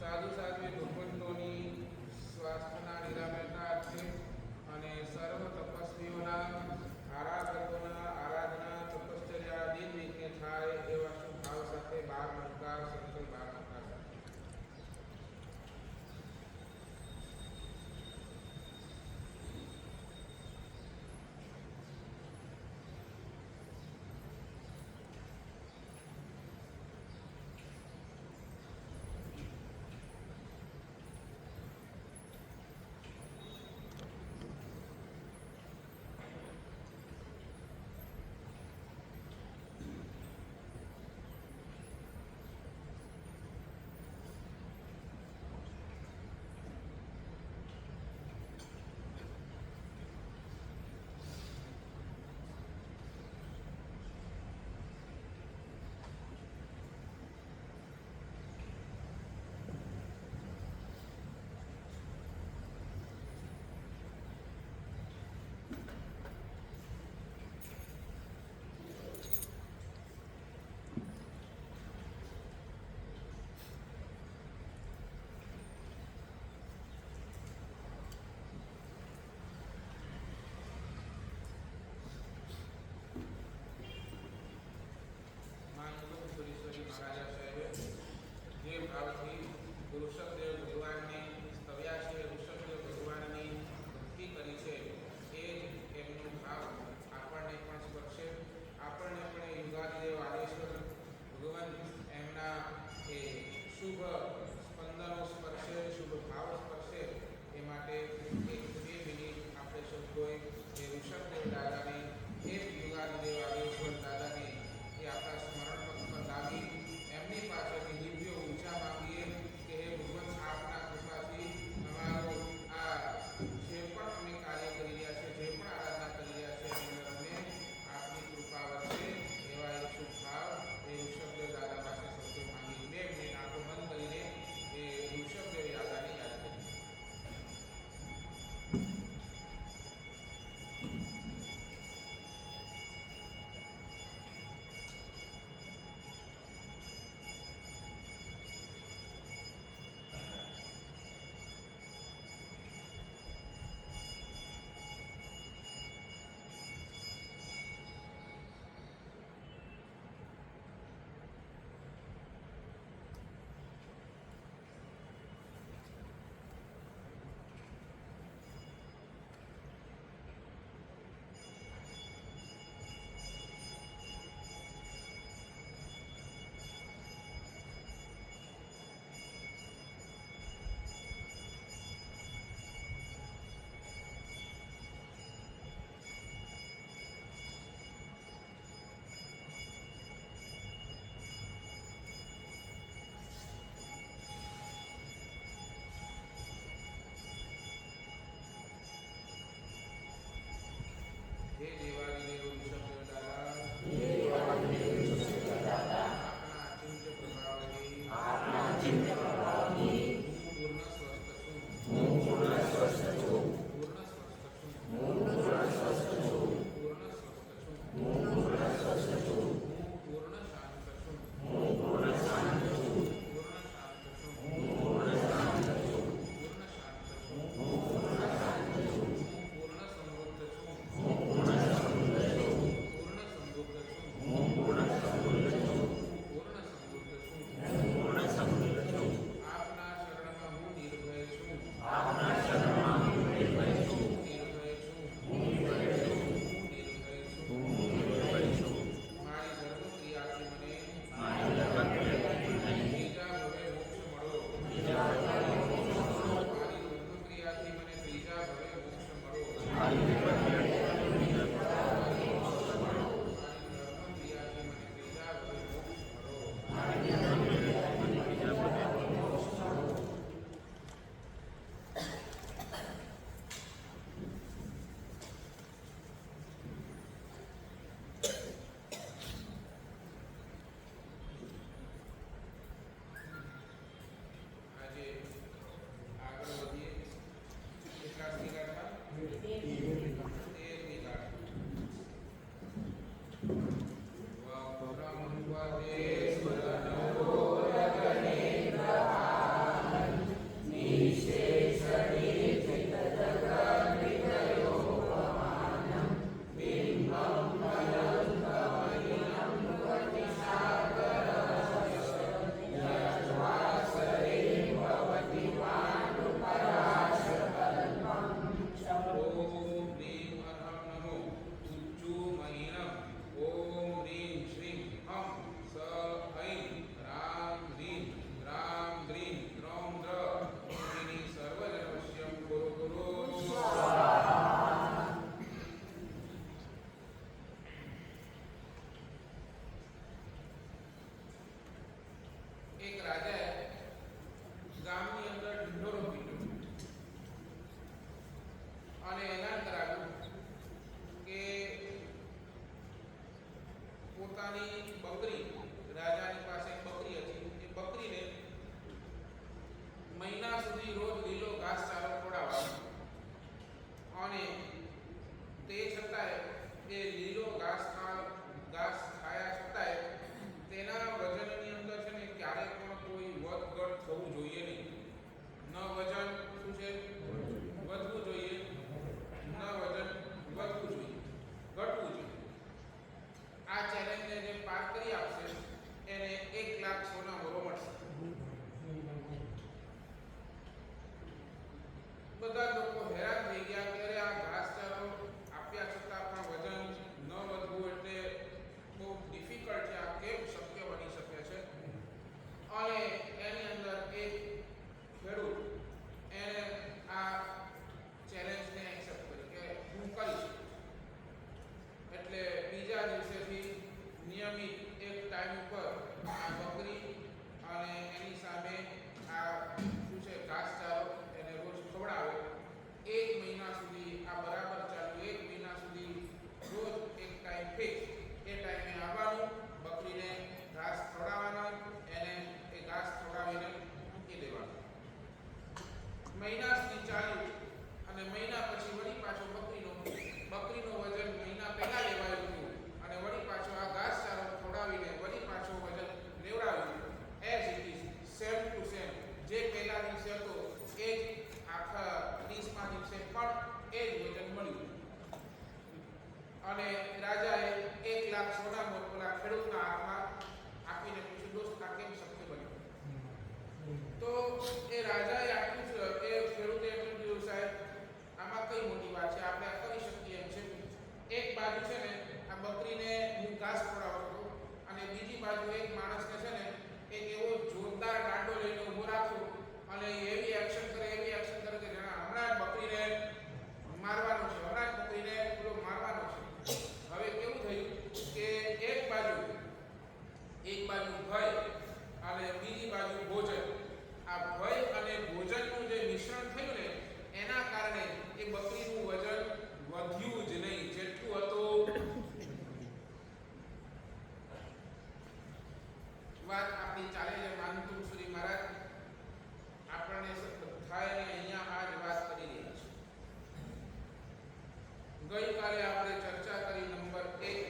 સાધુ સાધ્વી ભગવંતોની સ્વાસ્થ્યના નિરામયતા અર્થે અને સર્વ તપસ્વીઓના આરાધકોના આરાધના તપશ્ચર્યા દિન વિઘ્ને થાય એવા શુભ ભાવ સાથે 12 નમકાર સંકલ્પ 12 નમકાર સાથે એક રાજાએ ગામની અંદર ઢંઢોરો પીટ્યો અને એલાન કરાવ્યું કે પોતાની બકરી, રાજાની પાસે એક બકરી હતી, એ બકરીને મહિના સુધી રોજ લીલો ઘાસચારો ખવડાવવાનો અને તે છતાંય એ લીલો ઘાસ ખાયા છતાંય તેના વજનની અંદર છે ને ક્યારેય પણ કોઈ વધઘટ થવું જોઈએ નહીં. ન વજન શું છે વધવું જોઈએ, ન વજન વધવું જોઈએ, ઘટવું જોઈએ. આ ચેલેન્જને જે પાર કરી આપશે એને 1 લાખ સોના મોરો મળશે. બધા લોકો હેરાન થઈ ગયા કે અરે આ ઘાસચારો આપ્યા છતાં પણ વજન ન વધવું એટલે બહુ ડિફિકલ્ટ છે, આ કેમ શક્ય બની શકે છે. અને એની અંદર એક ખેડૂત એને આ ચેલેન્જને એક્સેપ્ટ કરી કે હું કરીશ. એટલે બીજા દિવસેથી નિયમિત એક ટાઈમ ઉપર આ બકરી અને એની સામે આ શું છે ઘાસચારો એને રોજ ખવડાવે. 1 મહિના સુધી આ બરાબર ચાલ્યું. 1 મહિના સુધી રોજ એક ટાઈમ ફિક્સ, એ ટાઈમે આવવાનું, બકરીને ઘાસ ખવડાવવાનો, એને એ ઘાસ ખવડાવીને મૂકી દેવાનું. મહિના સુધી ચાલ્યું અને મહિના પછી વળી પાછો બકરીનો વજન મહિના પહેલા લેવાયું હતું અને વળી પાછો આ ઘાસચારો ખવડાવીને વળી પાછો વજન લેવડાવ્યું. As it is, same to same, જે પહેલા દિવસે હતો એ જ આખા 30મા દિવસે પણ એ જ વજન મળ્યું. અને રાજાએ 1 લાખ સોના મોકલા ખેડૂતના હાથમાં આપીને પૂછ્યું, દોસ્ત આ કેમ શક્ય બન્યું? તો એ રાજાએ આપ્યું છે, એ ખેડૂતે એટલું કીધું, સાહેબ આમાં કઈ મોટી વાત છે, આપણે આ કરી શકીએ એમ છે. એક બાજુ છે ને આ બકરીને હું ઘાસ ખવડાવતો હતો અને બીજી બાજુ એક માણસને છે ને એક એવો જોરદાર દાંડો લઈને ઊભો રાખો અને એવી એક્શન કરે કે હમણાં જ બકરીને મારવાનો છે, હમણાં જ બકરીને પેલો મારવાનો છે. હવે કેવું થયું કે એક બાજુ ભય અને બીજી બાજુ ભોજન. આ ભય અને ભોજનનું જે મિશ્રણ થયું ને એના કારણે એ બકરીનું વજન વધ્યું જ નહીં, જેટલું હતું. વાત આપણી ચાલે છે. માનતુર સુરી મહારાજ આપણને બધાને અહીંયા આ જ વાત કરી રહ્યા છે. ગઈકાલે આપણે ચર્ચા કરી નંબર 1,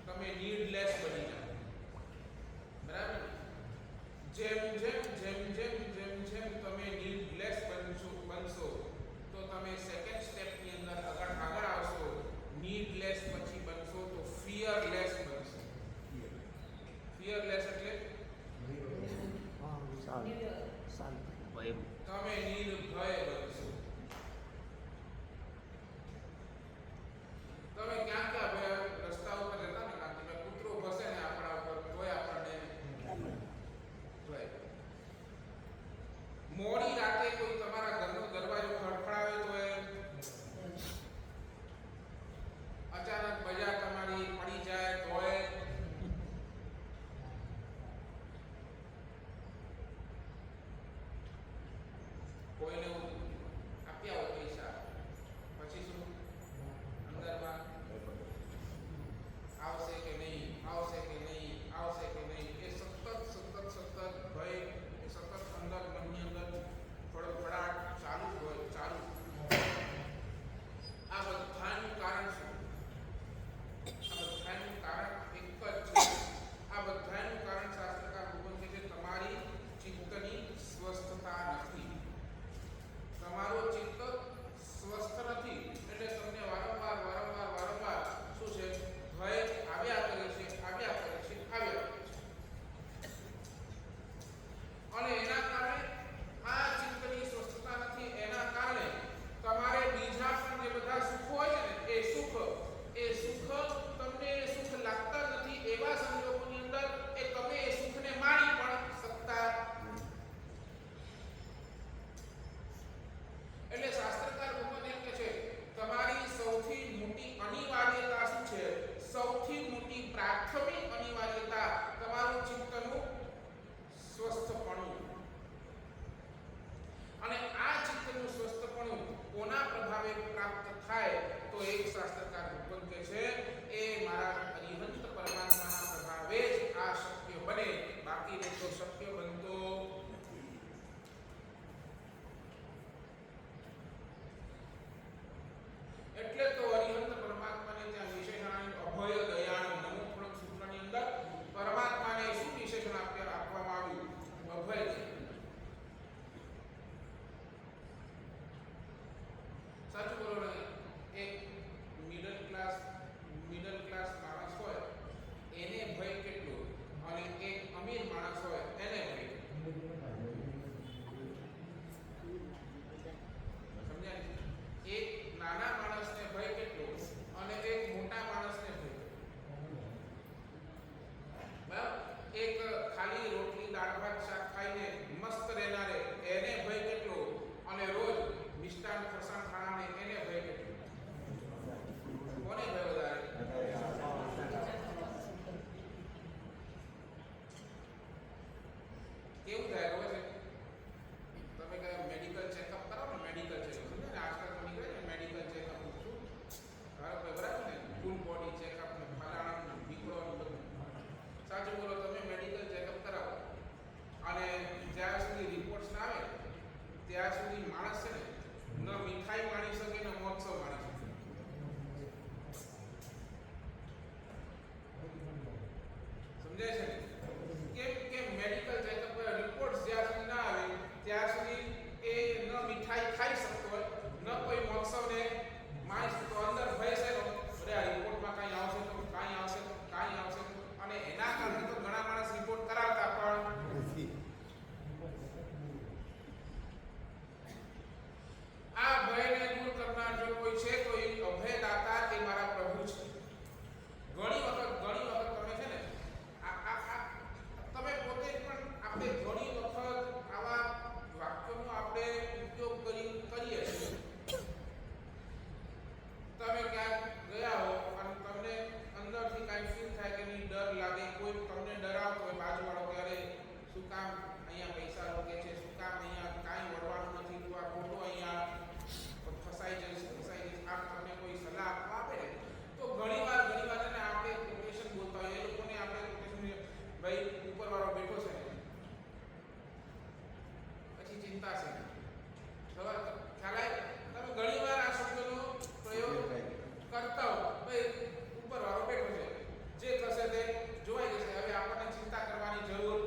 તમે નીડલેસ બની જાઓ. બરાબર? જેમ જેમ તમે નીડલેસ બનશો તો તમે સેકન્ડ સ્ટેપની અંદર આગળ આવશો. નીડલેસ પછી બનશો તો ફિયરલેસ બનશો. ફિયરલેસ એટલે તમે નિર્ભય બનશો. તમે ક્યાં રસ્તા ઉપર જતા ને કાંતિભાઈ, કૂતરો ભસે ને આપણા ઉપર તોય આપણને જોય. મોડી રાતે કોઈ તમારા ઘરનો દરવાજો ખડખડાવે તો અચાનક બજાર તમારી પડી જાય તોય કોઈને કામ અહીંયા પૈસા રોકે છે, શું કામ અહીંયા કાંઈ વળવાનું નથી, તો આ ખોટો અહીંયા ફસાઈ જઈશ. આમ તમને કોઈ સલાહ આપવા આપે ને તો ઘણીવાર છે ને આપણે કોટેશન બોલતા હોય, એ લોકોને આપણે કોટેશન ભાઈ ઉપરવાળો બેઠો છે પછી ચિંતા છે. ખબર ખ્યાલ આવે? તમે ઘણીવાર આ શબ્દનો પ્રયોગ કરતા હો, ભાઈ ઉપરવાળો બેઠો છે, જે થશે તે જોવાઈ જશે, હવે આપણને ચિંતા કરવાની જરૂર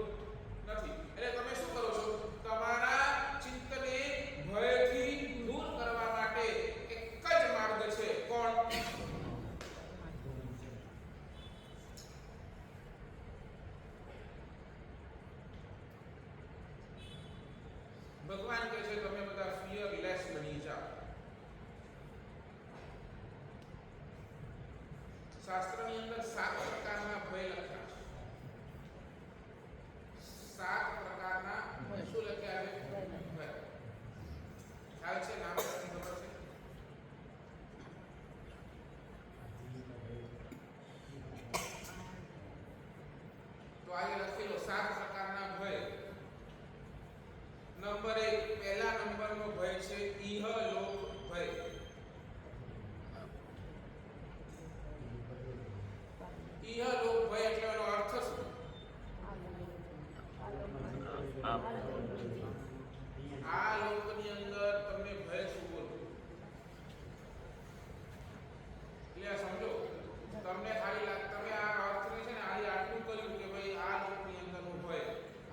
નથી. એટલે તમે શું કરો છો? તમારા ચિંતને ભયથી દૂર કરવા માટે એક જ માર્ગ છે. કોણ? ભગવાન કહે છે તમે બધા ફિયરલેસ બની જાઓ. શાસ્ત્રની અંદર 7 પ્રકારના ભય લખ્યા છે. 7 પ્રકારના શું લખ્યા છે? ભય. ખ્યાલ છે? નામ તમને ખબર છે? તો આજે લખી લો 7 પ્રકારના ભય. નંબર 1, પહેલા નંબરનો ભય છે ઇહલોક ભય. ઇહલોક ભય એટલે એનો અર્થ શું? આ લોકની અંદર તમને ભય શું બોલો? એટલે સમજો, તમને ખાલી તમે આ અર્થને છે ને આટલું કર્યું કે ભાઈ આ લોકની અંદરનો ભય,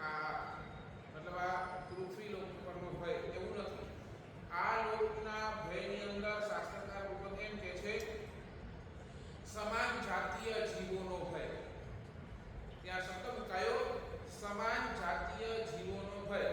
આ મતલબ આ પૃથ્વી લોક પરનો ભય, એવું નથી. આ લોકના ભયની અંદર શાસ્ત્રકાર લોકો એમ કહે છે સમાન જાતીય જીવોનો ભય. ત્યાં શબ્દ કયો? સમાન જાતીય જીવોનો ભય.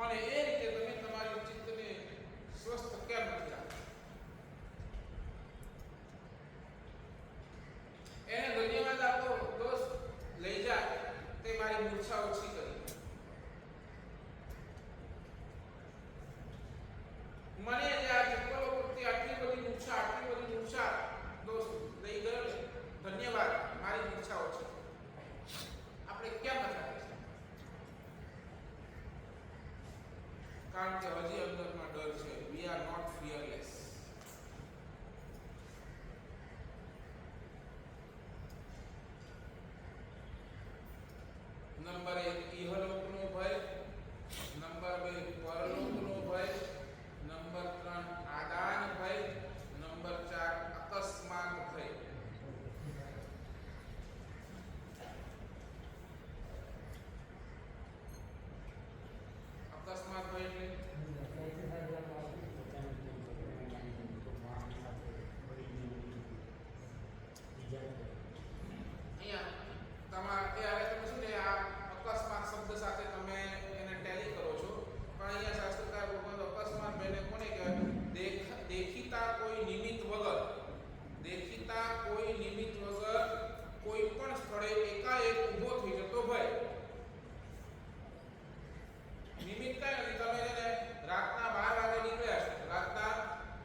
અને એ રીતે તમે તમારી ચિત્તને સ્વસ્થ કેમ નથી રાખતા? એને ધન્યવાદ આપો, દોસ્ત લઈ જાય તે મારી મૂર્છા ઓછી કરી. મને જે આ ચપ્પલો પરથી આટલી બધી મૂર્છા દોસ્ત લઈ ગયો ને, ધન્યવાદ, મારી મૂર્છા ઓછી. આપણે કેમ નથી રાખી? કારણ કે હજી અંદરમાં ડર છે. We are not fearless. Number 1 ઇહલોકનો ભય, નંબર 2 પરલોકનો ભય, નંબર 3 આદાન ભય, નંબર 4 અકસ્માત ભય. અકસ્માત ભય એટલે તમારે તમે શું ને આ અકસ્માત શબ્દ સાથે તમે એને ટેલી કરો છો, પણ અહીંયા શાસ્ત્રકાર ભગવાન અકસ્માત બેને કોને કહેવાય? દેખીતા કોઈ નિમિત્ત વગર કોઈ પણ સ્થળે એકાએક ઊભો થઈ જતો ભય. નિમિત્ત કાંઈ નથી. તમે એને રાતના 12 વાગે નીકળ્યા છો, રાતના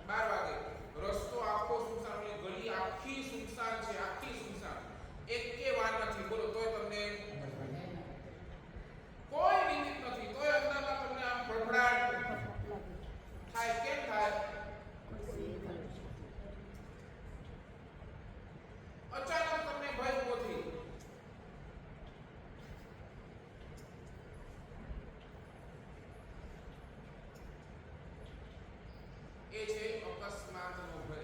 12 વાગે રસ્તો આખો સુનસાન, ગલી આખી સુનસાન છે, આખી સુનસાન, એક કે વાર નથી, બોલો તોય તમને કોઈ નિમિત્ત નથી, તોય અંદરમાં તમને આમ ભડભડાટ થાય. કેમ થાય? અચાનક તમને ભય ઉભો થઈ. એ છે અકસ્માતનો ભય.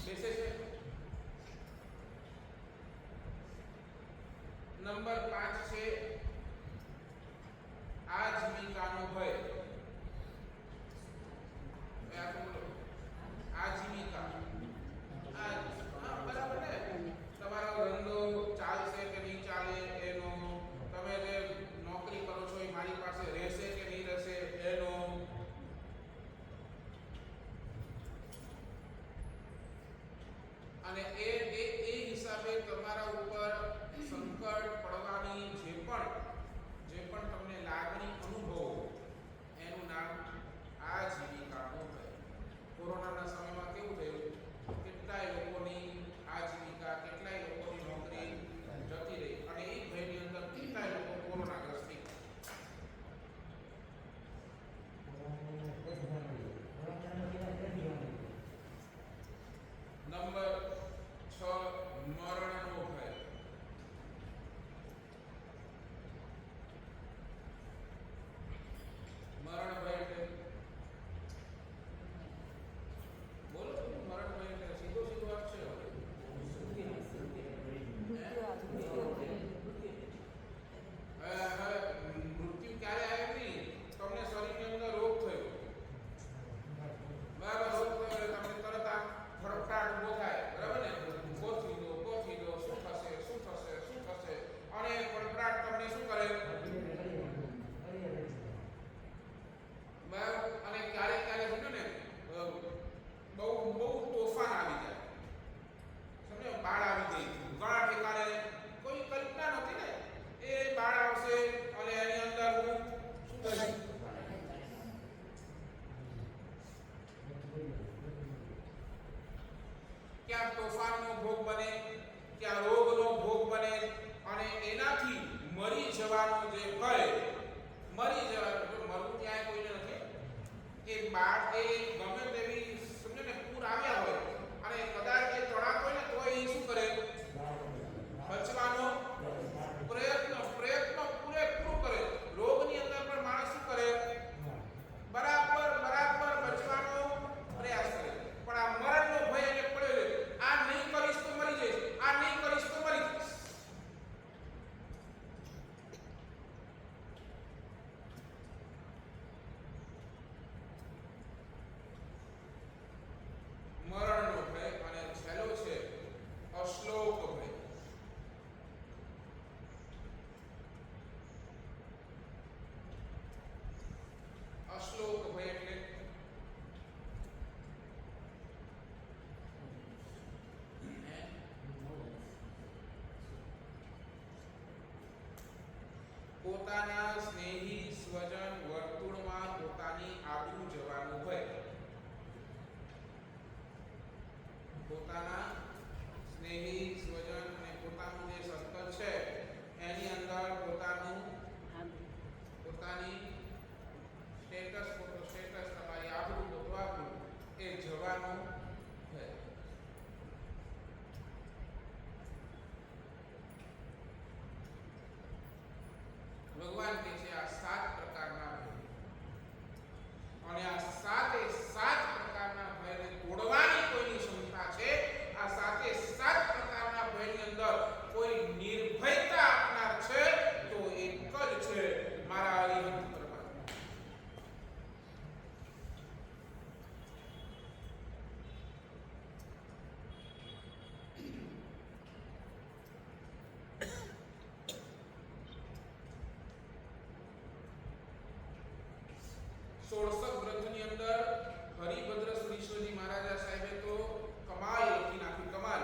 બેસે છે. નંબર 5 છે આજીવિકાનો ભય. આજીવિકા, બરાબર ને? તમારો ધંધો ચાલશે કે નહીં ચાલે એનો, તમે જે નોકરી કરો છો એ મારી પાસે રહેશે કે નહીં રહેશે એનો, અને એ હિસાબે તમારા ઉપર સંકટ પડવાની જે પણ તમને લાગણી અનુભવો, એનું નામ આજીવિકાનો ભય. કોરોનાના સમયમાં કેવું થયું? કેટલાય લોકોની આજીવિકા, કેટલાય લોકોની નોકરી જતી રહી, અને એ ભયની અંદર કેટલાય લોકો કોરોનાગ્રસ્ત થઈ. નંબર 6 મરણનો ભય. મરણ ભય એટલે બોલો, મરણ ભય એટલે સીધો વાત છે. મૃત્યુ ક્યારે આવે નહીં, તમને શરીરની અંદર રોગ થયો, બરાબર? રોગ થયો તમને તરત આ ફડફડાટ ઉભો થાય, બરાબર ને? ઉભો થઈ દો, શું થશે, અને ફડફડાટ તમને શું કરે? બરાબર. અને ક્યારેક સમજો ને બહુ તોફાન આવી જાય, સમજો બાળ આવી ગઈ, ઘણા ઠેકાણે કોઈ કલ્પના નથી ને, એ બાળ આવશે અને એની અંદર શું થશે? ક્યાં તોફાનનો ભોગ બને, ક્યાં રોગનો ભોગ બને, અને એનાથી મરી જવાનો જે ભય, મરવું ત્યાં કોઈને નથી. કે બાળ એ ગમે તેવી સમજો ને પૂર આવ્યા હોય અને કદાચ એ તણાતો હોય ને તો એ શું કરે? બચવાનો પ્રયત્ન પૂરેપૂરો કરે. રોગની અંદર પણ માણસ શું કરે? બરાબર બચવાનો પ્રયાસ કરે. પણ આ મરણનો ભય એને પડ્યો છે. આ નહીં કરીશ તો મરી જઈશ, આ નહીં કરીશ તો મરી જઈશ. પોતાના સ્નેહી સ્વજન વર્તુળમાં પોતાની આબરૂ જવાનું ભય. પોતાના સ્નેહી સ્વજન અને પોતાનું જે સર્કલ છે એની અંદર પોતાની સ્ટેટસ તમારી આબરૂ ગોતવાનું એ જવાનું છે. ભગવાન કે છે આ 7 પ્રકારના ભય, અને આ 7 પ્રકારના ભયને તોડવાની કોઈની ક્ષમતા છે. આ 7 પ્રકારના ભયની અંદર કોઈ નિર્ભયતા આપનાર છે તો એક જ છે, મારા હરિહંત પરમાત્મા. ષોડશક ગ્રંથની અંદર હરિભદ્ર સુરીશ્વરજી મહારાજા સાહેબે તો કમાલ લખી નાખ્યું. કમાલ.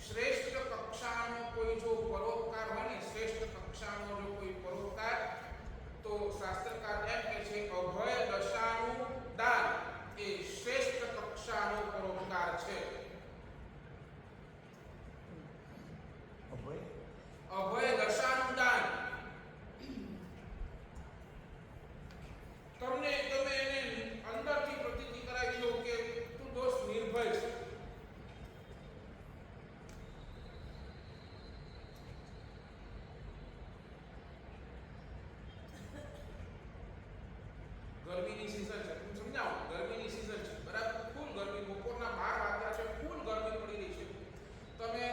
શ્રેષ્ઠ કક્ષાનો કોઈ જો પરોપકાર હોય ને, શ્રેષ્ઠ કક્ષાનો જો કોઈ પરોપકાર, તો શાસ્ત્રકાર એમ કહે છે અભય દશાનું દાન એ શ્રેષ્ઠ કક્ષાનો પરોપકાર છે. અભય દશાનું દાન. તમે એને અંદરથી પ્રતીતિ કરાવી દો કે તું દોસ્ત નિર્ભય છે. ગરમીની સીઝન છે, તમે સમજાવો, ગરમીની સીઝન છે, બરાબર, ફૂલ ગરમી, બપોરના 12 વાગ્યા છે, ફૂલ ગરમી પડી રહી છે. તમે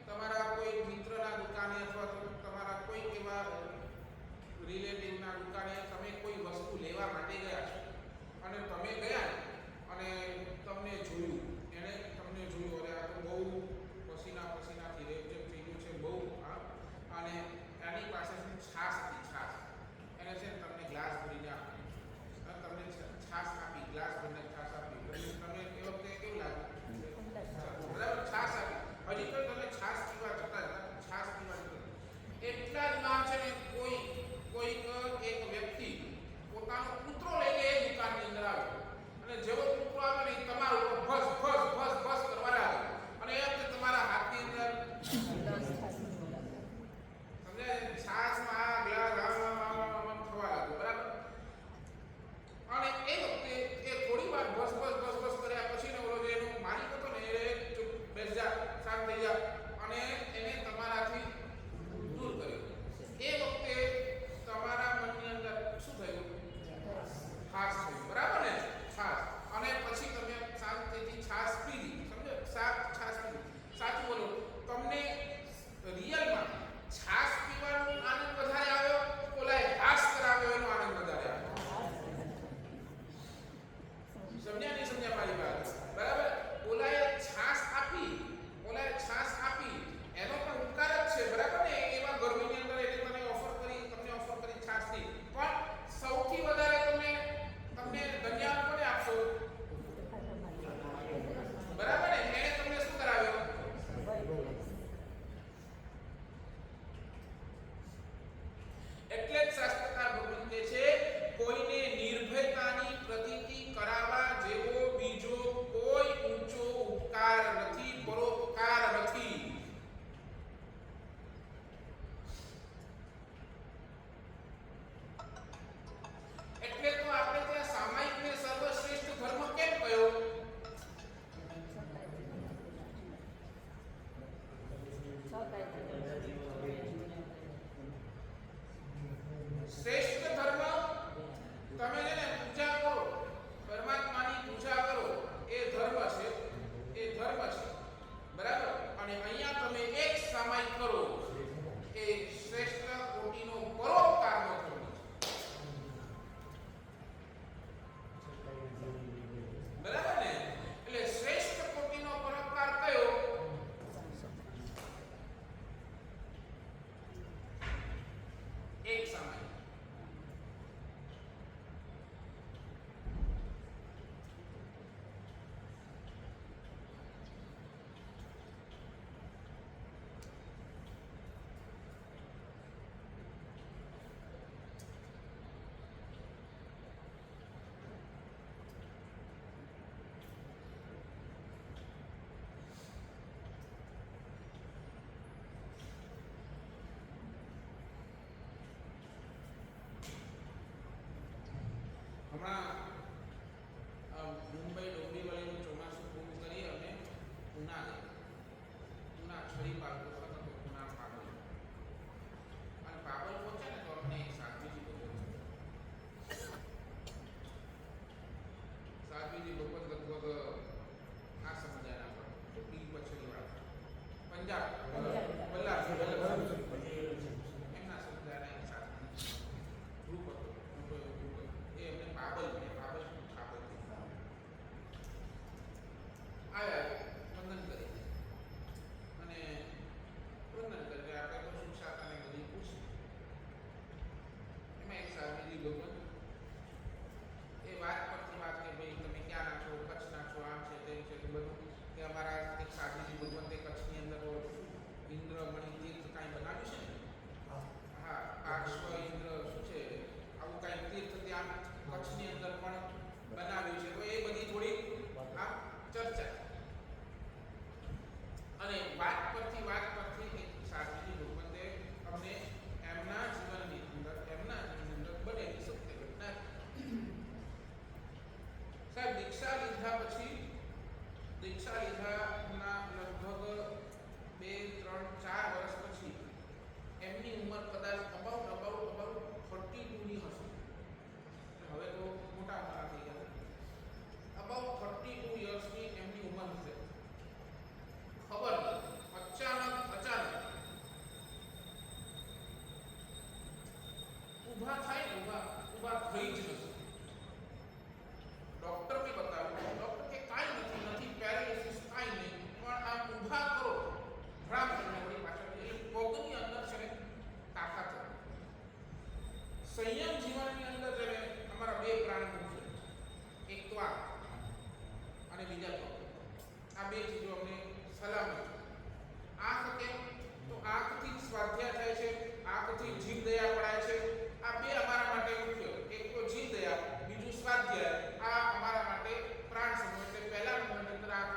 તમારા કોઈ મિત્રના દુકાને અથવા તો તમારા કોઈ એવા રિલેટિવના દુકાને તમે કોઈ વસ્તુ લેવા માટે ગયા છો, અને તમે ગયા અને તમને જોયું, એણે તમને જોયું, અરે આ તો બહુ પસીનાથી રેપજેપ થઈ ગયું છે, બહુ અને એની પાસે છાશ એને છે તમને ગ્લાસ ભરીને આપી, તમને છાશ આપી, ગ્લાસ ભરીને છાશ આપી, તમને એ વખતે કેવું લાગે? બરાબર, છાશ આપી. હજી તો તમે છાશ પીવા જતા એટલા જ માં છે ને કોઈક એક વ્યક્તિ પોતાનો કૂતરો લઈને એ દુકાનની અંદર આવે, અને જેવો કૂતરો આવે ને તમારા ઉપર ભસ કરવા લાગે. હમણાં મુંબઈ ડોંબીવલીનું ચોમાસું પૂરું કરી અને પૂના ગયા. પૂના છડી પાલતો હતો તો પૂના પાગલ અને પાગલ પહોંચે ને તો અમને સાધ્વીજી ભગવત લગભગ આ સમજાય ના પડે બી પછડી વાળા પંજાબ બલ્લાર એમના સમજાય સાધ્વી ગ્રુપ હતો મોટો એવો ગ્રુપ હતો એ એમને પાગલ પાગલ આવ્યા વંદન કરી અને વંદન કરી આપણે તો શું શાખાને બધી પૂછી એમાં એક સાધ્વીજી ભગવત એ વાત પરથી વાત કે ભાઈ તમે ક્યાંના છો, કચ્છના છો, આમ છે તેમ છે બધું કે અમારા એક સાધ્વીજી ભગવંતે કચ્છની અંદર ઇન્દ્રમણી તીર્થ કાંઈ બનાવ્યું છે ને હા પાર્શ્વ ઇન્દ્ર શું છે આવું કાંઈ તીર્થ ત્યાં કચ્છની અંદર પણ બનાવ્યું છે તો એ બધી થોડી આ ચર્ચા અને વાત પરથી એક સાધ્વીજી ભગવંતે અમને એમના જીવનની અંદર બનેલી સત્ય ઘટના સાહેબ દીક્ષા લીધાના લગભગ 2, 3, 4 વર્ષ પછી એમની ઉંમર કદાચ અબાઉટ 32 ની હશે. હવે તો મોટા થઈ ગયા. અબાઉટ 32 યર્સની એમની ઉંમર હશે. ખબર અચાનક ઊભા થાય ને ઊભા થઈ જ નથી. ડોક્ટરને બતાવ્યું, ડોક્ટર કે કાંઈ નથી પેરાલિસિસ કાંઈ નહીં, પણ આમ ઊભા કરો ભ્રામ કરીને વળી પાછળ એ પગની અંદર છે ને તાકાત હોય. સંયમ જીવનની અંદર છે ને અમારા 2 પ્રાણ છે, એક તો આ અને બીજા તો આ 2 ચીજો અમને સલામત છે. આંખ કેમ તો આંખથી સ્વાધ્યાય થાય છે, આંખથી જીવ દયા પડાય છે. આ 2 અમારા માટે મુખ્ય, એક તો જીવ દયા, બીજું સ્વાધ્યાય. આ અમારા માટે પ્રાણ સમૂહ એટલે પહેલા નંબરની અંદર આંખ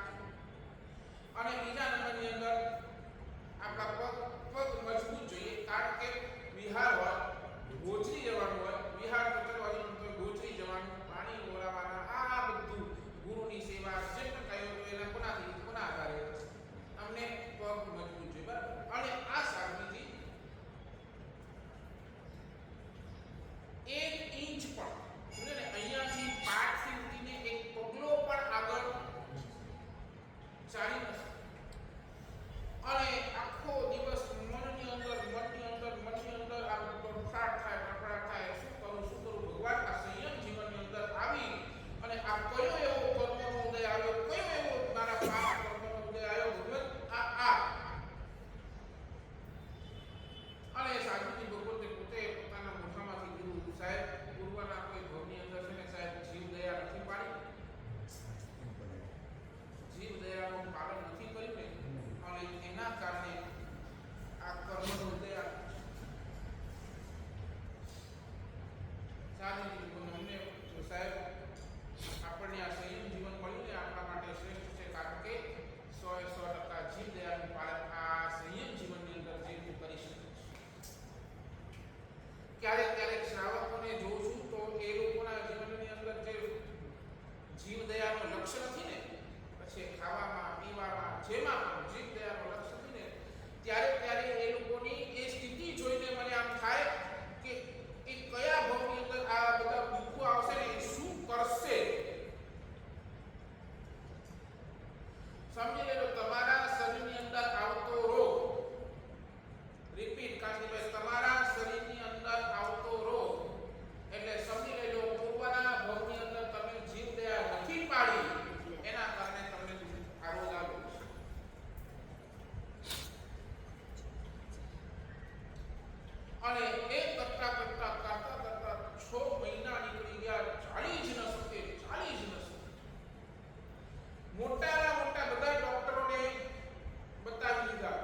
અને બીજા નંબરની અંદર આપણા પગ મજબૂત જોઈએ, કારણ કે વિહાર હોય ગોચરી જવાનું હોય, વિહાર તો ચલો ગોચરી જવાનું, પાણી ઓરાવાના, આ બધું ગુરુની સેવા જેમ કહ્યું તો એના કોના આધારે અમને પગ મજબૂત જોઈએ બરાબર. અને આ સાધ્વીજી 1 ઇંચ પણ અહીંયાથી પાઠથી ઉઠીને એક પગલો પણ આગળ ચાલી નથી અને આખો દિવસ મનની અંદર આ ફફડાટ થાય શું કરું ભગવાન. આ સંયમ જીવનની અંદર આવી અને આ કયો એવો કર્મનો ઉદય આવ્યો, કયો એવો મારા પાપ કર્મનો ઉદય આવ્યો ભગવાન આ અને સાધુજી ભગવતે પોતે પોતાના મોઢામાંથી કીધું, સાહેબ પૂર્વના કોઈ ભવની અંદર છે ને સાહેબ જીવ દયા નથી પાડી, જીવ દયાનું પાલન નથી કર્યું ને અને એના કારણે આ કર્મનો ઉદય સાધુજી ભગવત અમને સાહેબ આપણને આ સંયમ જીવન મળ્યું ને આપણા માટે શ્રેષ્ઠ છે, કારણ કે 100% જીવ દયાનું પાલન આ સંયમ જીવનની અંદર જે તું કરી શકે. ક્યારેક શ્રાવકોને જોઉં છું તો એ લોકોના જીવનની અંદર જે જીવ દયાનું લક્ષ્ય નથી ને, પછી ખાવામાં પીવામાં જેમાં પણ જીવ દયાનું લક્ષ્ય નથી ને, ત્યારે એ લોકોની એ સ્થિતિ જોઈને મને આમ થાય કે એ કયા ભવની અંદર આ બધા દુઃખો આવશે ને એ શું કરશે. સમજી લેજો તમારા શરીરની અંદર આવતો રોગ, રિપીટ કાશીભાઈ, તમારા શરીરની અંદર આવતો રોગ એટલે સમજી લેજો પૂર્વના ભવની અંદર તમે જીવ દયા નથી પાડી, એના કારણે તમને આ રોગ આવ્યો છે. અને એ કરતા 6 મહિના નીકળી ગયા, ચાલી જ ન શકે. મોટા બધા ડોક્ટરોને બતાવી દીધા,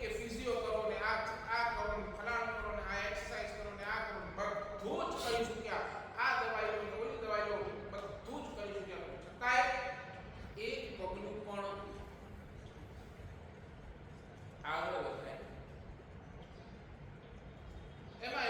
કે ફિઝિયો કરો ને આ કરો ને ફલાણું કરો ને આ એક્સરસાઇઝ કરો ને આ કરો, બધું જ કરી ચૂક્યા. આ દવાઈ લો ને ઓલી દવાઈ લો, બધું જ કરી ચૂક્યા. છતાંય એક પગલું પણ આગળ વધાય. એમાં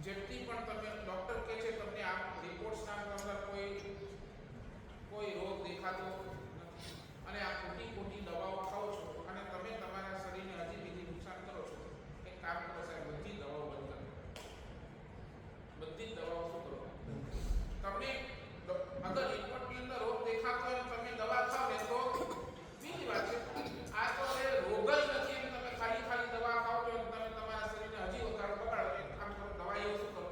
જેટલી પણ તમે ડોક્ટર કહે છે તમને આ રિપોર્ટ્સના અંદર કોઈ રોગ દેખાતો નથી અને આ ખોટી દવાઓ ખાઓ છો અને તમે તમારા શરીરને હજી બીજી નુકસાન કરો છો, એક કામ કરો સાહેબ, બધી દવાઓ બંધ કરો. બધી જ દવાઓ શું કરો? તમને અગર રિપોર્ટની અંદર રોગ દેખાતો હોય તમે દવા ખાઓ ને તો બીજી વાત છે. આ તો એ રોગ જ નથી અને તમે ખાલી દવા ખાઓ તો તમે તમારા શરીરને હજી વધારે બગાડો. એક કામ કરો, દવાઈઓ શું કરો?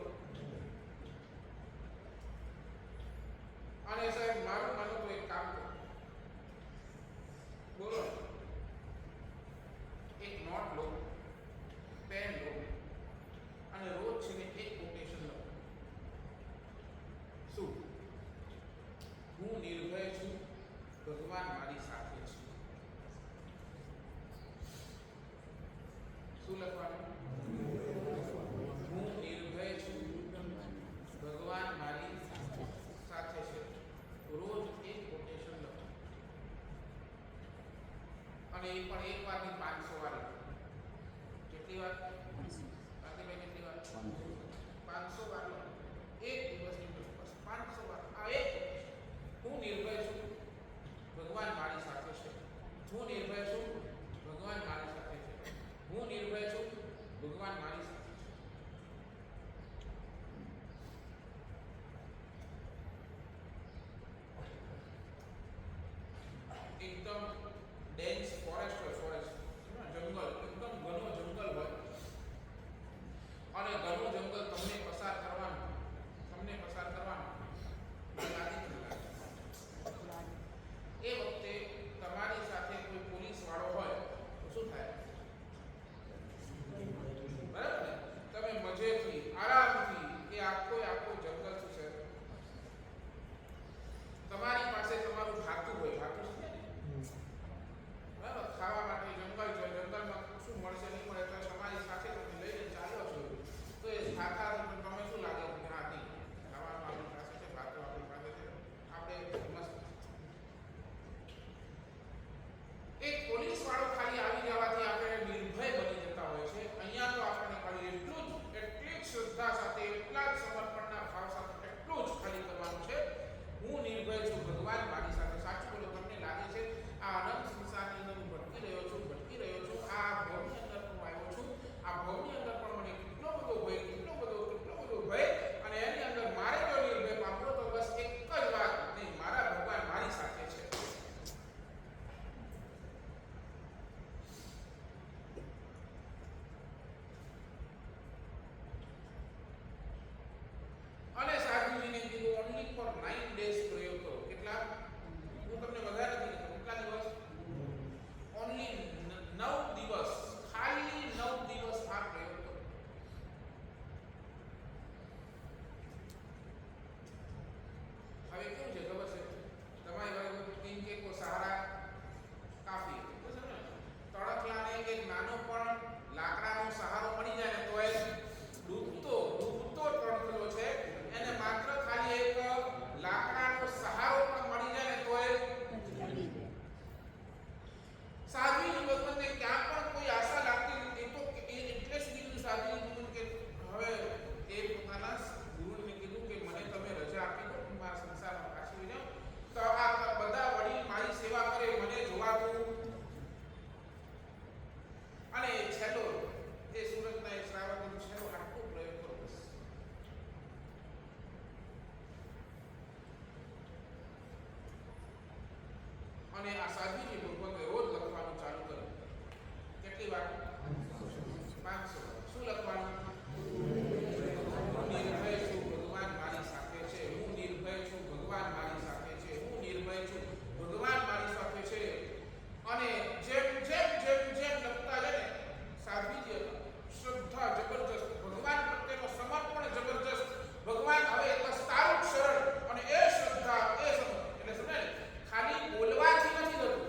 અને સાહેબ મારું માનો તો એક કામ કરો, બોલો, એક નોટ લો, પેન લો અને રોજ છે ને એક કોટેશન લો. શું? હું નિર્ભય છું, ભગવાન મારી સાથે છે. શું લખવાનું? હું નિર્ભય છું, ભગવાન મારી સાથે છે. રોજ એક કોટેશન લખો અને એ પણ એક વારની 500 વાર લખો. કેટલી વાર? કેટલી વાર? 500 વાર લખો. એક દિવસની અંદર બસ 500 વાર. આ એક હું નિર્ભય છું, ભગવાન મારી સાથે છે. હું નિર્ભય છું, ભગવાન મારી સાથે છે. હું નિર્ભય છું, ભગવાન મારી સાથે છે. એકદમ ડેન્સ ફોરેસ્ટ હોય, જંગલ, એકદમ ઘનો જંગલ હોય અને ઘનો જંગલ તમને પસાર કરવાનું એ વખતે તમારી સાથે કોઈ પોલીસ વાળો હોય તો શું થાય? બરાબર ને? તમે મજેથી આરામથી એ આખો જંગલ શું છે તમારી પાસે તમારું ભાતું હોય, ભાતું છે ને, બરાબર, ખાવા માટે જંગલ છે, જંગલમાં શું મળશે નહીં મળે તો તમારી સાથે તમે લઈને ચાલો છો તો એ ખાતા તમે શું લાગે કે હા નહીં ખાવાનું આપણી પાસે છે, ભાતું આપણી પાસે છે, આપણે મસ્ત. એક પોલીસ વાળો ખાલી આવી જવાથી આપણે નિર્ભય બની જતા હોય છે. અહીંયા તો આપણે ખાલી એટલી જ શ્રદ્ધા સાથે, એટલા જ સમર્પણના ભાવ સાથે એટલું જ ખાલી કરવાનું છે, હું નિર્ભય છું, ભગવાન મારી સાથે. સાચું બોલો, તમને લાગે છે આ અનંત સંસારની અંદર હું ભટકી રહ્યો છું, આ ભવની અંદર હું આવ્યો છું, આ ભવની અંદર પણ મને કેટલો બધો ભય અને એની અંદર મારે જો નિર્ભય પામવો તો બસ એક જ વાત, નહીં, મારા ભગવાન મારી સાથે છે. અને સાધુજીને કીધું ઓનલી ફોર 9 ડેઝ પ્રયોગ કરો. કેટલા? હું તમને વધારે નથી કીધું. કેટલા દિવસ? ઓનલી 9 દિવસ, ખાલી 9 દિવસ આ પ્રયોગ કરો. હવે કેવું છે ખબર છે? તમારી પાસે તીન કે કો સહારા કાફી છે. સમજો ને? તળખલાને એક નાનો પણ લાકડાનો સહારો મળી જાય ને તો એ ડૂબતો તણખલો છે, એને માત્ર ખાલી એક લાકડાનો સહારો પણ મળી જાય ને તો એ સાધુજી ભગવાનને ક્યાં પણ કોઈ આશા લાગતી નથી. તો એટલે સુધી સાધુજી ભગવાન કે હવે એ પોતાના ગુરુને કીધું કે મને તમે રજા આપી દો, હું મારા સંસારમાં પાછી જાઉં, તો આ બધા વડીલ મારી સેવા કરે, મને જોવા દો. અને છેલ્લો એ સુરતના એક શ્રાવકનો છેલ્લો આટલો પ્રયોગ કરો બસ. અને આ સાધુજી ભગવંતે રોજ લખવાનું ચાલુ કર્યું. કેટલી વાર? 500. શું લખવાનું? નિર્ભય છું, ભગવાન મારી સાથે છે. હું નિર્ભય છું, ભગવાન મારી સાથે છે. હું નિર્ભય છું, ભગવાન મારી સાથે છે. અને જેમ લખતા જાય ને સાધુજી શ્રદ્ધા જબરજસ્ત, ભગવાન પ્રત્યેનો સમર્પણ જબરજસ્ત. ભગવાન હવે બસ તારું શરણ અને એ શ્રદ્ધા, એ એટલે સમજાય ને, ખાલી બોલવાથી નથી થતું,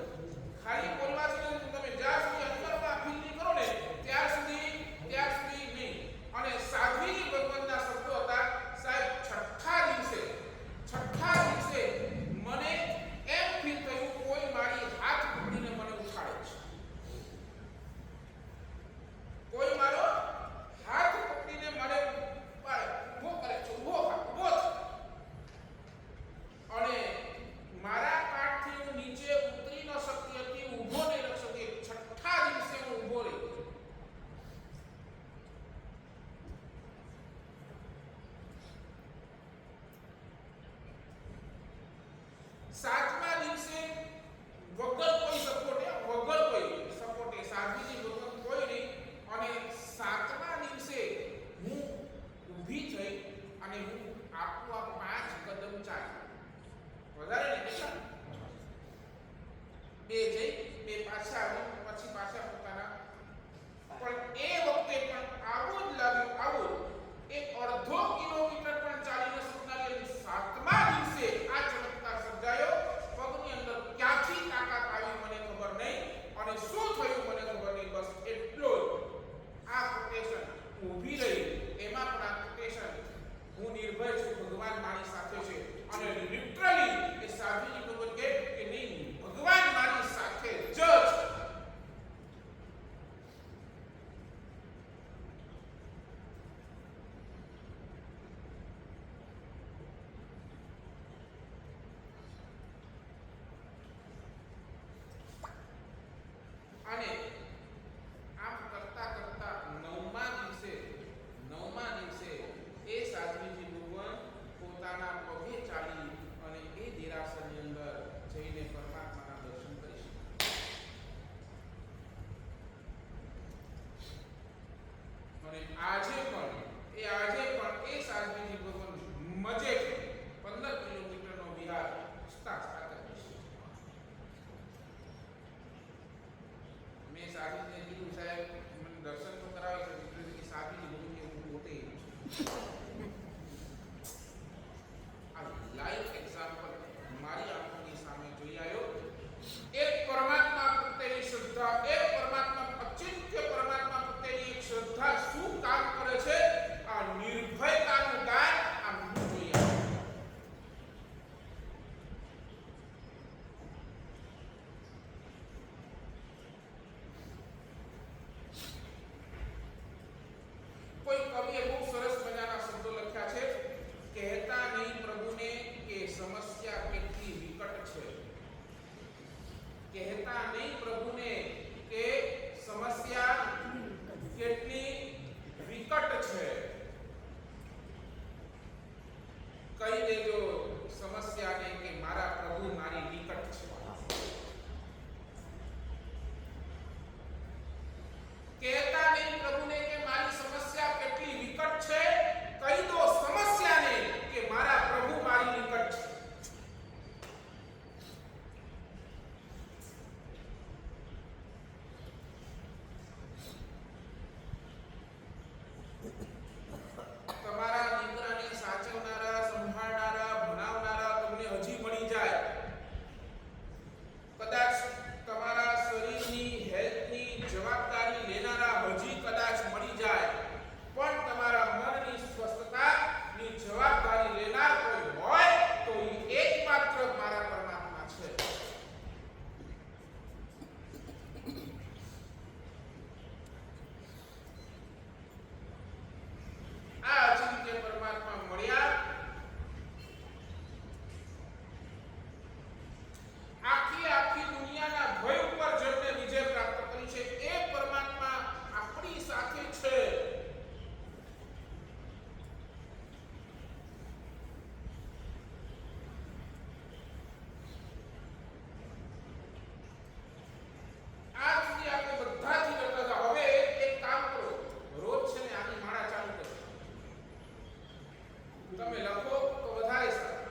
તમે લખો તો વધારે સારું,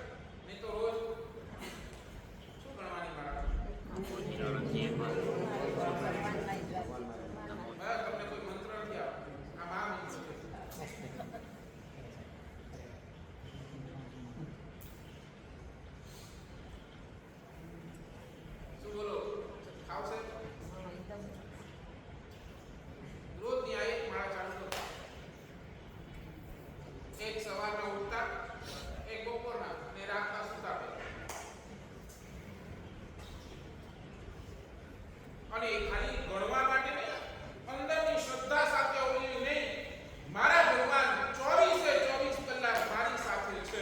નહીં તો રોજ શું ગણવાની મારા તમને કોઈ મંત્ર નથી આપતો, આ મહામંત્ર છે. શું બોલો આવશે? રોજની આ એક માળા ચાલુ કરો. એક સવારના ઉઠતા, એક બપોરના અને રાતના સૂતા પહેલા. અને ખાલી ગણવા માટે નહીં, અંદરની શ્રદ્ધા સાથે હોવી નહીં. મારા ભગવાન 24 કલાક મારી સાથે છે.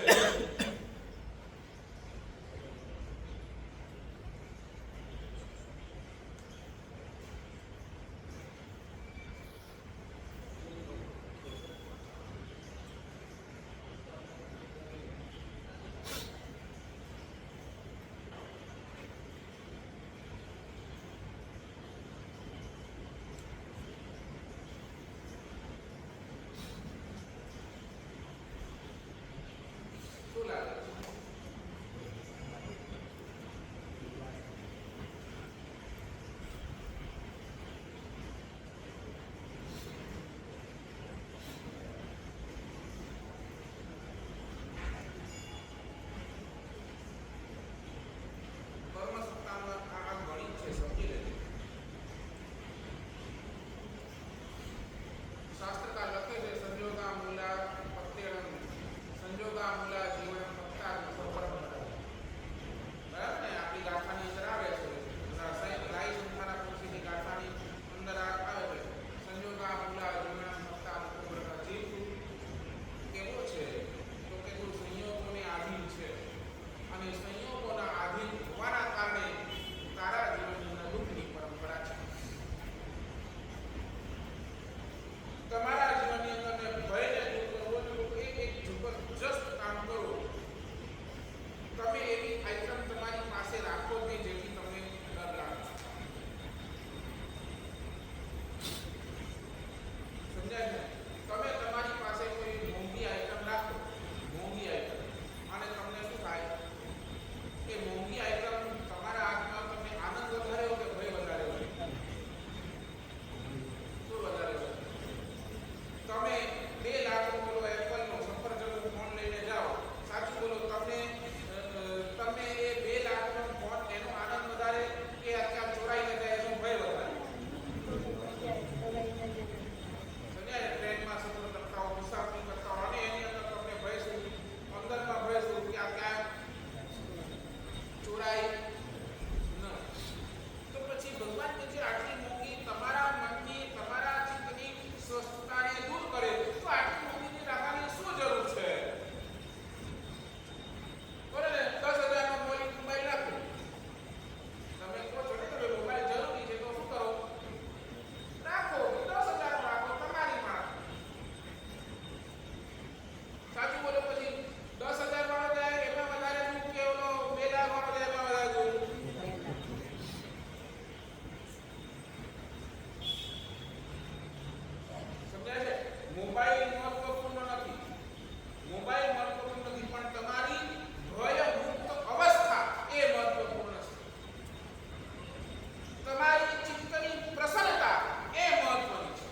શું લાગે? કર્મસત્તામાં આ ગણિત છે, સમજી લેજો. શાસ્ત્રકાર લખે છે સંજોગા મૂલા પત્યેણમ સંજોગા મૂલા જીવન પત્તા પરમ. બરાબર ને? આપણી ગાથાની અંદર આવે છે, રાઈ સંસ્થાના પક્ષીની ગાથાની અંદર આવે છે સંજોગા મૂલા જીવન પત્તા પરમ. જીવ કેવો છે તો કે તું સંયોગોને આધીન છે, અને સંયોગોના આધીન હોવાના કારણે તારા જીવનની અંદર દુઃખની પરંપરા છે. તમારા જીવનની અંદર ભયને દૂર કરવો, એક જબરજસ્ત કામ કરો. તમે એવી આઈટમ તમારી પાસે રાખો કે જેથી તમને ડર લાગે. સમજાય છે? તમે તમારી પાસે કોઈ મોંઘી આઈટમ રાખો, મોંઘી આઈટમ, અને તમને શું થાય કે મોંઘી આઈટમ તમારા હાથમાં તમને આનંદ વધારે હોય કે ભય વધારે હોય? શું વધારે હોય? તમે 2 લાખ રૂપિયાનો એપલનો સફરજનનો ફોન લઈને જાઓ, સાચું બોલો, તમને એ 2 લાખનો ફોન એનો આનંદ વધારે કે અત્યારે ચોરાઈ ન જાય એનો ભય વધારે? સમજાય? ટ્રેનમાં સફર કરતા હો, મુસાફરી કરતા હો, અને એની અંદર તમને ભય શું? અંદરમાં ભય શું કે આ ક્યાં ચોરાઈ ન. તો પછી ભગવાન કે છે આટલી મોંઘી તમારા મનની, તમારા ચિત્તની સ્વસ્થતાને દૂર કરે, તો આટલી મોંઘીની રાખવાની શું જરૂર છે? બોલે ને 10,000નો મોબાઈલ રાખો. તમે કહો છો ને કે મોબાઈલ જરૂરી છે, તો શું કરો? રાખો. 10,000નો રાખો, તમારી માં. સાચું બોલો? પછી 10,000 વાળો જાય એમાં વધારે દુઃખ કે ઓલો 2 લાખ વાળો જાય એમાં વધારે દુઃખ? સમજાય છે? મોબાઈલ મહત્વપૂર્ણ નથી, મોબાઈલ મહત્વપૂર્ણ નથી, પણ તમારી ભયમુક્ત અવસ્થા એ મહત્વપૂર્ણ છે. તમારી ચિત્તની પ્રસન્નતા એ મહત્વની છે.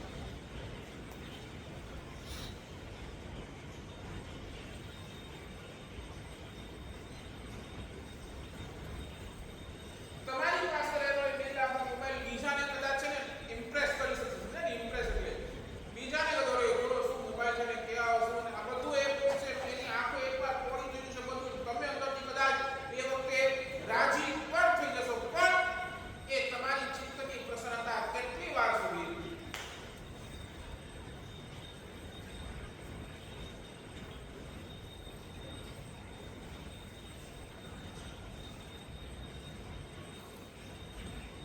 તમારી પાસે રહેલો 2 લાખનો મોબાઈલ બીજાને કદાચ છે ને ઇમ્પ્રેસ કરી શકે છે. ને ઇમ્પ્રેસ એટલે બીજાને કદો થોડો શું મોબાઈલ છે ને કેવા શું ને આ બધું એ છે, એની આંખો એકવાર પોળી થઈ જશે બધું. તમે અંદરથી કદાચ એ વખતે રાજી પણ થઈ જશો, પણ એ તમારી ચિત્તની પ્રસન્નતા કેટલી વાર સુધી?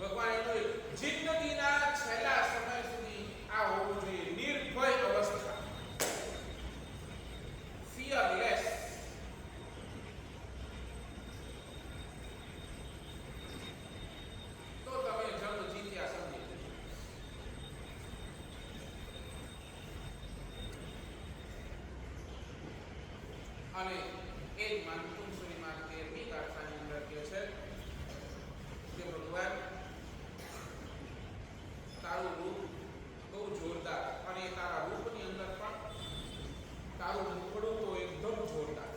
ભગવાન કહ્યું જિંદગીના છેલ્લા સમય સુધી આ હોવું જોઈએ, નિર્ભય અવસ્થા, ફિયરલેસ. તો તમે જંગ જીત્યા સમજી. અને એ જ માનસુરીમાં 13મી ગાથાની અંદર કહે છે કે ભગવાન તારું રૂપ બહુ જોરદાર, અને તારા રૂપની અંદર પણ તારું મુખડું તો એકદમ જોરદાર.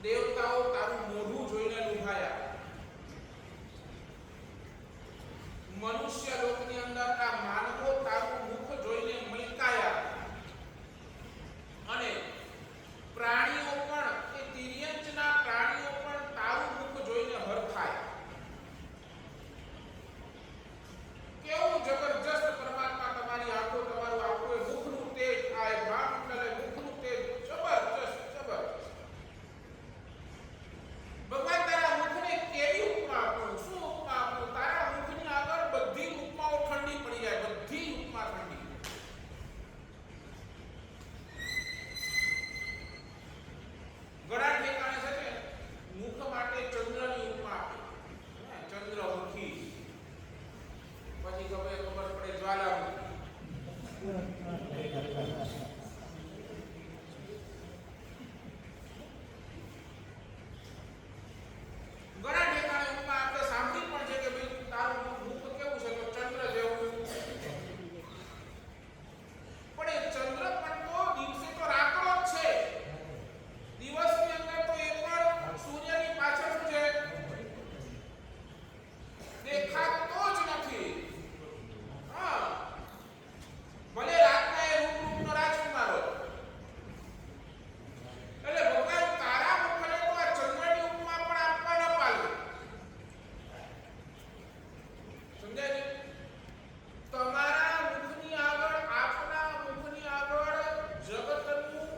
દેવતાઓ તારું મોઢું જોઈને લુભાયા. મનુષ્ય લોકની અંદર આ માનવો તારું મુખ જોઈને મલકાયા, અને પ્રાણીઓ પણ, એ તિર્યંચના પ્રાણીઓ પણ તારું મુખ જોઈને હરખાયા. કેવું જબરજસ્ત પરમાત્મા તમારી આંખો, તમારું આંખો, એ મુખનું તેજ, આ બ્રહ્માંડ મુખનું તેજ જબરજસ્ત જબરજસ્ત. ભગવાન તારા મુખને કેવી ઉપમા આપું, શું ઉપમા આપું? તારા મુખની આગળ બધી ઉપમાઓ ઠંડી પડી જાય, બધી ઉપમા ઠંડી. ઘણા ઠેકાણે છે ને મુખ માટે ચંદ્રની ઉપમા આપે, ચંદ્રમુખી, પછી ખબર પડે જ્વાલામુખી. ઘણા ઠેકાણે ઉપમા આપણે સાંભળી પણ છે કે ભાઈ તારું મુખ કેવું છે, તો ચંદ્ર જેવું. પણ એ ચંદ્ર પણ તો દિવસે તો રાતો જ છે. દિવસની અંદર તો એ પણ સૂર્યની પાછળ શું છે, દેખાતો જ નથી. હા, ભલે રાતના એ રૂપનો રાજકુમાર હોય. એટલે ભગવાન તારા મુખને તો આ ચંદ્રની ઉપમા પણ આપવા ન પામે. સમજાય છે? તમારા મુખની આગળ, આપના મુખની આગળ જગતનું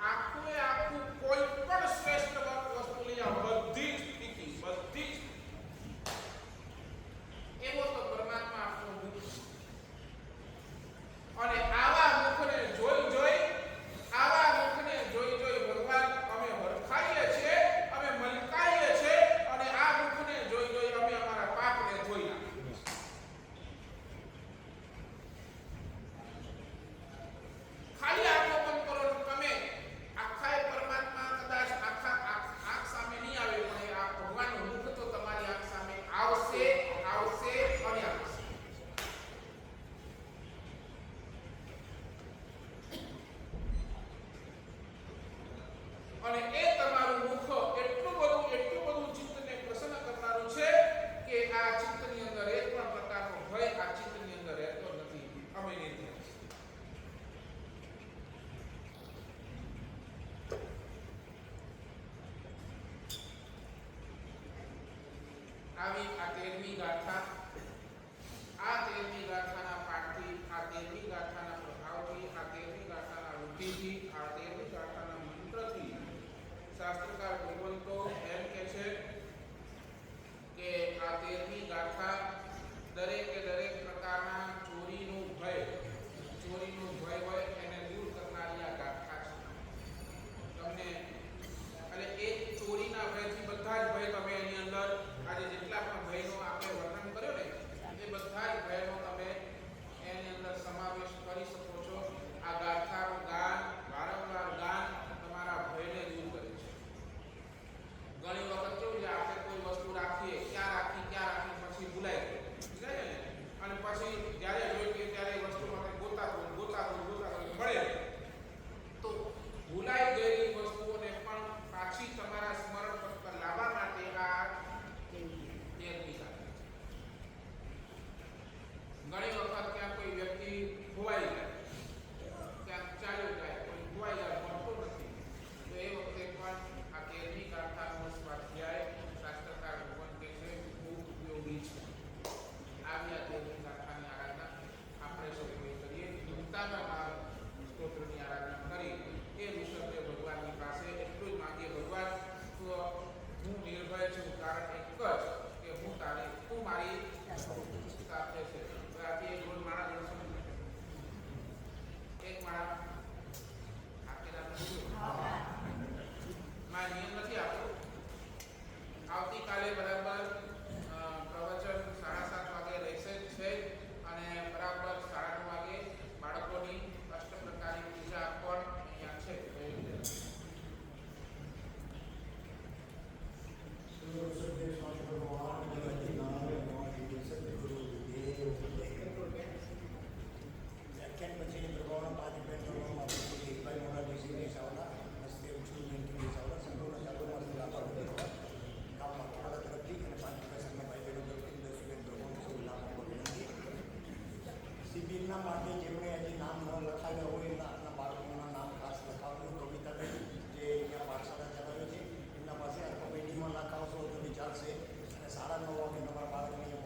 આખું એ આખું કોઈ પણ શ્રેષ્ઠ વસ્તુ લઈ આવો, બધી જ સ્થિતિ, બધી જ. એવો તો પરમાત્મા આપણો મુખ. અને આવા મુખને જોઈ જોઈ, આવા મુખને જોઈ જોઈ ભગવાન અમે હરખાઈએ છીએ, અમે મલકાઈએ છીએ, અને આ મુખને જોઈ જોઈ અમે અમારા પાપને ધોઈ નાખીએ. ખાલી આંખો બંધ કરો, તમે આખા એ પરમાત્મા કદાચ આખા આંખ સામે નહીં આવે, પણ આ ભગવાનનું મુખ તો તમારી આંખ સામે આવશે, આવશે અને આવશે. અને એ તમારું મુખ એટલું બધું ચિત્તને પ્રસન્ન કરનારું છે કે આ ચિત્તની અંદર એક પણ પ્રકારનો ભય આ ચિત્તની અંદર રહેતો નથી. અમે નિર્ભય આવી આ 13મી ગાથા, આ 13મી ગાથાના પાઠથી, આ 13મી ગાથાના પ્રભાવથી, આ 13મી ગાથાના રૂઢિથી, આ 13મી ગાથાના મંત્રથી શાસ્ત્રકાર ભગવંતો એમ કહે છે કે આ 13મી ગાથા દરેકે દરેક પ્રકારના ચોરીનું ભય હોય એને દૂર કરનારી આ ગાથા છે. તમને એટલે એક ચોરીના ભયથી બધા જ ભય તમે એની અંદર આજે જેટલા પણ ભયનો આપણે વર્ણન કર્યો ને, એ બધા જ ભયનો છે અને 9:30 વાગે તમારા બાળકને